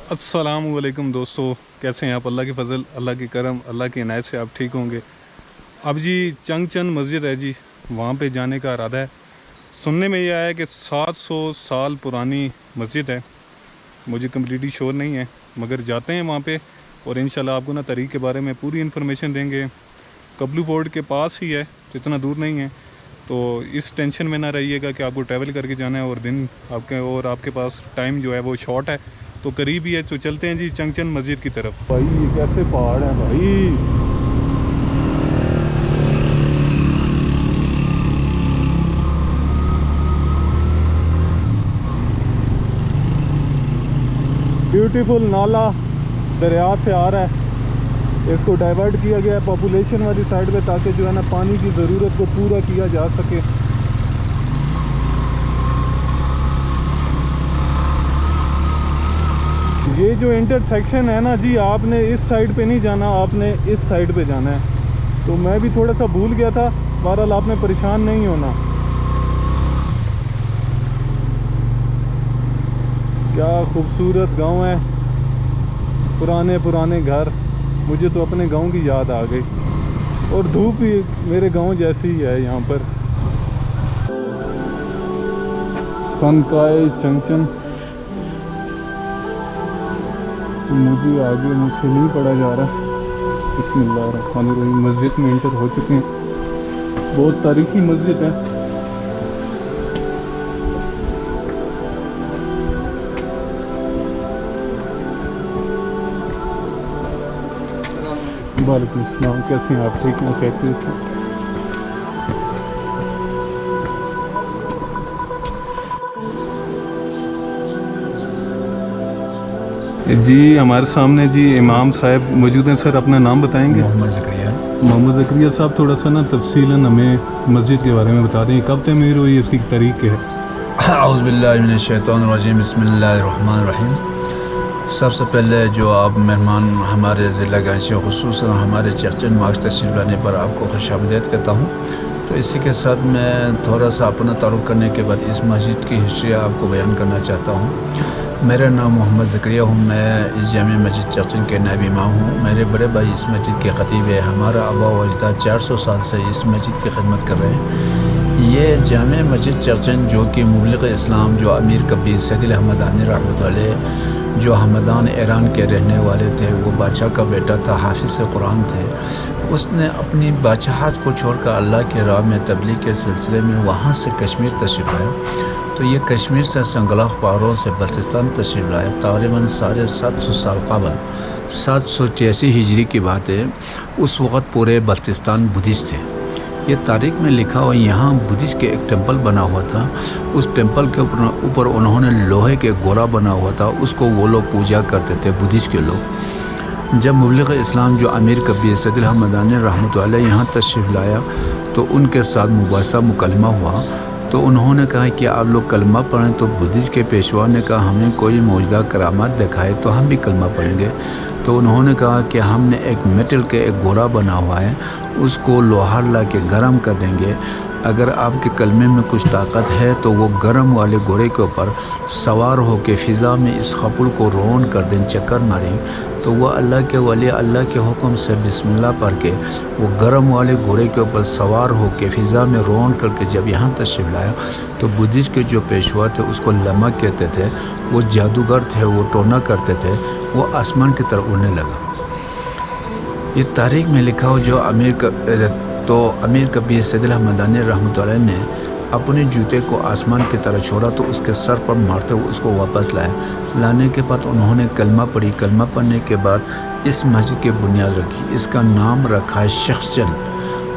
السلام علیکم دوستو، کیسے ہیں آپ؟ اللہ کے فضل، اللہ کے کرم، اللہ کی عنایت سے آپ ٹھیک ہوں گے۔ اب جی چنگ چند مسجد ہے جی، وہاں پہ جانے کا ارادہ ہے۔ سننے میں یہ آیا کہ 700 سال پرانی مسجد ہے، مجھے کمپلیٹلی شور نہیں ہے، مگر جاتے ہیں وہاں پہ اور انشاءاللہ آپ کو نا تاریخ کے بارے میں پوری انفارمیشن دیں گے۔ قبلو فورٹ کے پاس ہی ہے، اتنا دور نہیں ہے، تو اس ٹینشن میں نہ رہیے گا کہ آپ کو ٹریول کر کے جانا ہے اور دن آپ کے پاس ٹائم جو ہے وہ شارٹ ہے، تو قریب ہی ہے۔ تو چلتے ہیں جی چنگ چند مسجد کی طرف۔ بھائی یہ کیسے پہاڑ ہیں بھائی! بیوٹیفل نالا دریا سے آ رہا ہے، اس کو ڈائیورٹ کیا گیا ہے پاپولیشن والی سائڈ پہ تاکہ جو ہے نا پانی کی ضرورت کو پورا کیا جا سکے۔ یہ جو انٹرسیکشن ہے نا جی، آپ نے اس سائڈ پہ نہیں جانا، آپ نے اس سائڈ پہ جانا ہے۔ تو میں بھی تھوڑا سا بھول گیا تھا، بہرحال آپ نے پریشان نہیں ہونا۔ کیا خوبصورت گاؤں ہے، پرانے گھر، مجھے تو اپنے گاؤں کی یاد آ گئی، اور دھوپ بھی میرے گاؤں جیسی ہی ہے یہاں پر۔ خانقاہ چنگ چند، مجھے آگے مجھ سے نہیں پڑھا جا رہا۔ بسم اللہ الرحمن الرحیم۔ مسجد میں انٹر ہو چکے ہیں، بہت تاریخی مسجد ہے۔ وعلیکم السلام، کیسے ہیں آپ؟ ٹھیک ہیں؟ خیریت سے؟ جی ہمارے سامنے جی امام صاحب موجود ہیں۔ سر اپنا نام بتائیں گے؟ محمد زکریا۔ محمد زکریا صاحب، تھوڑا سا نا تفصیلاً ہمیں مسجد کے بارے میں بتا دیں، کب تعمیر ہوئی، اس کی تاریخ کیا ہے؟ اعوذ باللہ من الشیطان الرجیم، بسم اللہ الرحمن الرحیم۔ سب سے پہلے جو آپ مہمان ہمارے ضلع گنج، خصوصاً ہمارے چرچن مارکس تشریف لانے پر آپ کو خوش آمدید کہتا ہوں۔ تو اسی کے ساتھ میں تھوڑا سا اپنا تعارف کرنے کے بعد اس مسجد کی ہسٹری آپ کو بیان کرنا چاہتا ہوں۔ میرا نام محمد زکریا ہوں، میں اس جامع مسجد چرچن کے نائب امام ہوں۔ میرے بڑے بھائی اس مسجد کے خطیب ہے۔ ہمارا آبا و اجداد 400 سال سے اس مسجد کی خدمت کر رہے ہیں۔ یہ جامع مسجد چرچن جو کہ مبلغ اسلام جو امیر کبیر سید الحمدانی رحمۃ علیہ، جو ہمدان ایران کے رہنے والے تھے، وہ بادشاہ کا بیٹا تھا، حافظ قرآن تھے۔ اس نے اپنی بادشاہت کو چھوڑ کر اللہ کے راہ میں تبلیغ کے سلسلے میں وہاں سے کشمیر تشریف لایا۔ تو یہ کشمیر سے سنگلاخ پہاڑوں سے بلتستان تشریف لایا، تقریباً 750 سال قبل، 786 ہجری کی بات ہے۔ اس وقت پورے بلتستان بدھسٹ تھے۔ یہ تاریخ میں لکھا ہوا، یہاں بدھسٹ کے ایک ٹیمپل بنا ہوا تھا۔ اس ٹیمپل کے اوپر انہوں نے لوہے کے گھوڑا بنا ہوا تھا، اس کو وہ لوگ پوجا کرتے تھے، بدھسٹ کے لوگ۔ جب مبلغ اسلام جو امیر کبیر سید الحمدانی رحمۃ علیہ یہاں تشریف لایا تو ان کے ساتھ مباحثہ مکالمہ ہوا۔ تو انہوں نے کہا کہ آپ لوگ کلمہ پڑھیں، تو بدھسٹ کے پیشوا نے کہا ہمیں کوئی معجزہ کرامات دکھائے تو ہم بھی کلمہ پڑھیں گے۔ تو انہوں نے کہا کہ ہم نے ایک میٹل کے ایک گھوڑا بنا ہوا ہے، اس کو لوہار لا کے گرم کر دیں گے، اگر آپ کے کلمے میں کچھ طاقت ہے تو وہ گرم والے گھوڑے کے اوپر سوار ہو کے فضا میں اس خپل کو رون کر دیں، چکر ماریں، تو وہ اللہ کے ولی اللہ کے حکم سے بسم اللہ پڑھ کے وہ گرم والے گھوڑے کے اوپر سوار ہو کے فضا میں رون کر کے جب یہاں تشریف لایا تو بدھسٹ کے جو پیشوا تھے اس کو لمک کہتے تھے، وہ جادوگر تھے، وہ ٹونا کرتے تھے، وہ آسمان کی طرف اڑنے لگا۔ یہ تاریخ میں لکھا ہو جو امیر کبیر سید الحمدانی رحمۃ اللہ نے اپنے جوتے کو آسمان کی طرح چھوڑا تو اس کے سر پر مارتے ہوئے اس کو واپس لائے. لانے کے بعد انہوں نے کلمہ پڑھی. کلمہ پڑھنے کے بعد اس مسجد کی بنیاد رکھی. اس کا نام رکھا ہے شخچن.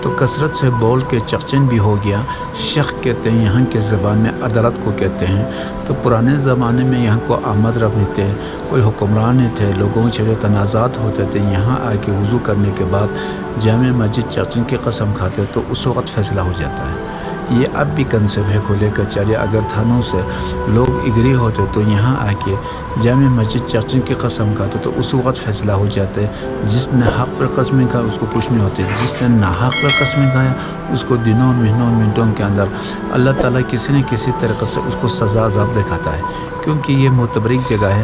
تو کثرت سے بول کے چخچن بھی ہو گیا. شخ کہتے ہیں یہاں کے زبان میں عدالت کو کہتے ہیں. تو پرانے زمانے میں یہاں کو احمد رب نہیں تھے, کوئی حکمران نہیں تھے, لوگوں کے تنازعات ہوتے تھے. یہاں آ کے وضو کرنے کے بعد جامع مسجد چخچن کی قسم کھاتے تو اس وقت فیصلہ ہو جاتا ہے. یہ اب بھی کنسیپٹ ہے کھولے کچہری. اگر تھانوں سے لوگ اگری ہوتے تو یہاں آ کے جامع مسجد چخچن کی قسم کھاتے تو اس وقت فیصلہ ہو جاتے. جس نے حق پر قسمیں کھا اس کو کچھ نہیں ہوتے, جس نے ناحق پر قسمیں کھایا اس کو دنوں مہینوں منٹوں کے اندر اللہ تعالیٰ کسی نہ کسی طریقے سے اس کو سزا عذاب دکھاتا ہے. کیونکہ یہ متبرک جگہ ہے.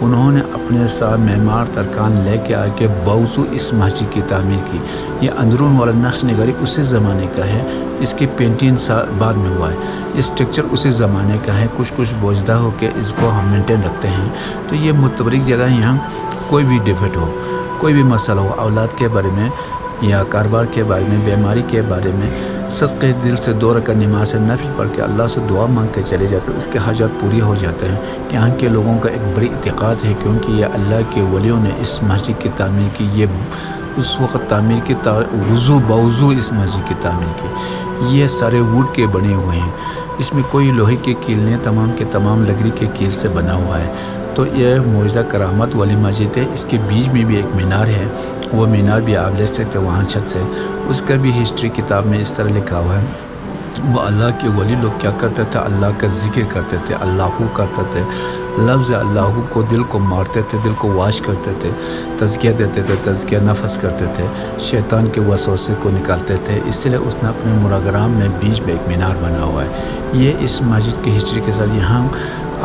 انہوں نے اپنے ساتھ معمار ترکان لے کے آ کے باوضو اس مسجد کی تعمیر کی. یہ اندرون والا نقش نگاری اسی زمانے کا ہے. اس کی پینٹنگ بعد میں ہوا ہے. اسٹرکچر اسی زمانے کا ہے. کچھ بوجھدہ ہو کے اس کو ہم مینٹین رکھتے ہیں. تو یہ متبرک جگہ ہے. یہاں کوئی بھی ڈیفیکٹ ہو, کوئی بھی مسئلہ ہو, اولاد کے بارے میں یا کاروبار کے بارے میں, بیماری کے بارے میں, صدقے دل سے 2 رکعت نماز نفل پڑھ کے اللہ سے دعا مانگ کے چلے جاتے ہیں. اس کے حاجات پوری ہو جاتے ہیں. یہاں کے لوگوں کا ایک بڑی اعتقاد ہے کیونکہ یہ اللہ کے ولیوں نے اس مسجد کی تعمیر کی. یہ اس وقت تعمیر کی باوضو اس مسجد کی تعمیر کی. یہ سارے ووڈ کے بنے ہوئے ہیں. اس میں کوئی لوہے کے کیل نہیں, تمام کے تمام لکڑی کے کیل سے بنا ہوا ہے. تو یہ معجزہ کرامت والی مسجد ہے. اس کے بیچ میں بھی ایک مینار ہے. وہ مینار بھی آپ دیکھ سکتے ہیں وہاں چھت سے. اس کا بھی ہسٹری کتاب میں اس طرح لکھا ہوا ہے. وہ اللہ کے ولی لوگ کیا کرتے تھے, اللہ کا ذکر کرتے تھے, اللہ کرتے تھے. لفظ اللہ کو دل کو مارتے تھے, دل کو واش کرتے تھے, تزکیہ دیتے تھے, تزکیہ نفس کرتے تھے, شیطان کے وسوسے کو نکالتے تھے. اس لیے اس نے اپنے مراگرام میں بیچ میں ایک مینار بنا ہوا ہے. یہ اس مسجد کی ہسٹری کے ساتھ یہاں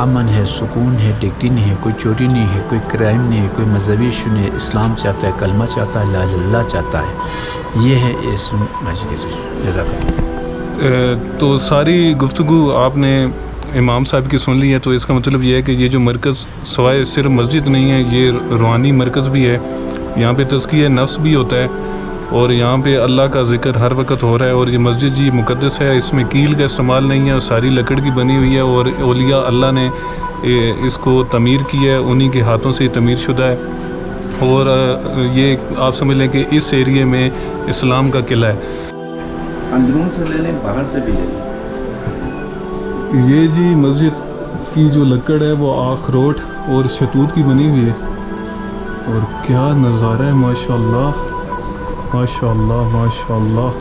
امن ہے, سکون ہے, ڈگٹی نہیں ہے, کوئی چوری نہیں ہے, کوئی کرائم نہیں ہے, کوئی مذہبی ایشو نہیں ہے. اسلام چاہتا ہے, کلمہ چاہتا ہے, لا الہ الا اللہ چاہتا ہے. یہ ہے اس مسجد کی جزاک اللہ. تو ساری گفتگو آپ نے امام صاحب کی سن لی ہے. تو اس کا مطلب یہ ہے کہ یہ جو مرکز سوائے صرف مسجد نہیں ہے, یہ روحانی مرکز بھی ہے. یہاں پہ تزکیہ نفس بھی ہوتا ہے اور یہاں پہ اللہ کا ذکر ہر وقت ہو رہا ہے. اور یہ مسجد جی مقدس ہے, اس میں کیل کا استعمال نہیں ہے, ساری لکڑ کی بنی ہوئی ہے. اور اولیاء اللہ نے اس کو تعمیر کی ہے, انہی کے ہاتھوں سے تعمیر شدہ ہے. اور یہ آپ سمجھ لیں کہ اس ایریے میں اسلام کا قلعہ ہے. اندرون سے لے لیں, باہر سے بھی لے لیں. یہ جی مسجد کی جو لکڑ ہے وہ آخروٹ اور شتوت کی بنی ہوئی ہے. اور کیا نظارہ ہے, ماشاء اللہ ماشاء اللہ ماشاء اللہ.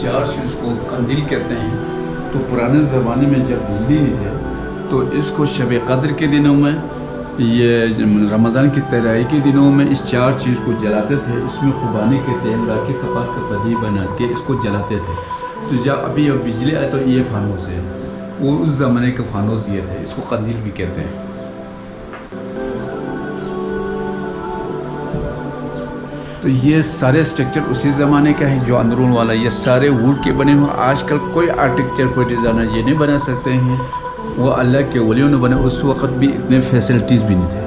چار چیز کو قندیل کہتے ہیں. تو پرانے زمانے میں جب بجلی نہیں تھے تو اس کو شب قدر کے دنوں میں, یہ رمضان کی تراویح کے دنوں میں اس 4 چیز کو جلاتے تھے. اس میں خوبانی کے تیل لا کے کپاس کا پدی بنا کے اس کو جلاتے تھے. تو جب ابھی بجلی آئے تو یہ فانوس ہے, وہ اس زمانے کا فانوس یہ تھے. اس کو قندیل بھی کہتے ہیں. تو یہ سارے اسٹرکچر اسی زمانے کا ہے جو اندرون والا. یہ سارے ووڈ کے بنے ہوئے. آج کل کوئی آرکیٹیکچر, کوئی ڈیزائنر یہ نہیں بنا سکتے ہیں. وہ اللہ کے ولیوں نے بنے. اس وقت بھی اتنے فیسلٹیز بھی نہیں تھے.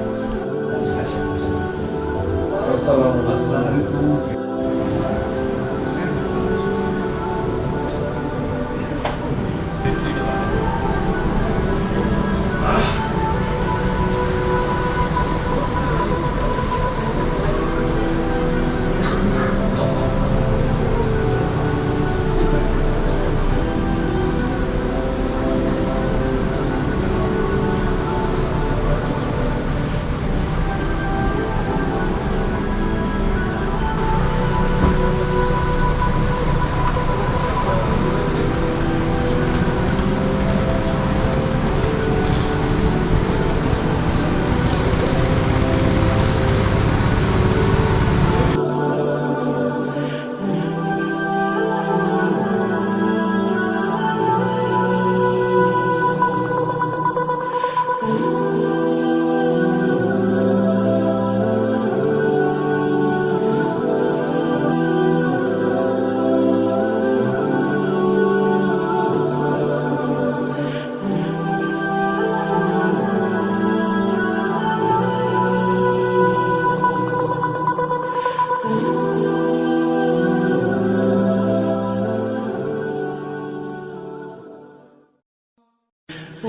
تو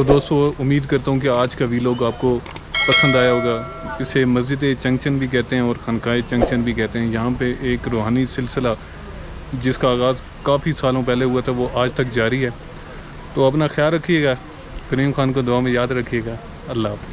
دوستو امید کرتا ہوں کہ آج کا ویلاگ آپ کو پسند آیا ہوگا۔ اسے مسجد چنگچن بھی کہتے ہیں اور خانقاہ چنگچن بھی کہتے ہیں۔ یہاں پہ ایک روحانی سلسلہ جس کا آغاز کافی سالوں پہلے ہوا تھا وہ آج تک جاری ہے۔ تو اپنا خیال رکھیے گا، کریم خان کو دعا میں یاد رکھیے گا۔ اللہ حافظ۔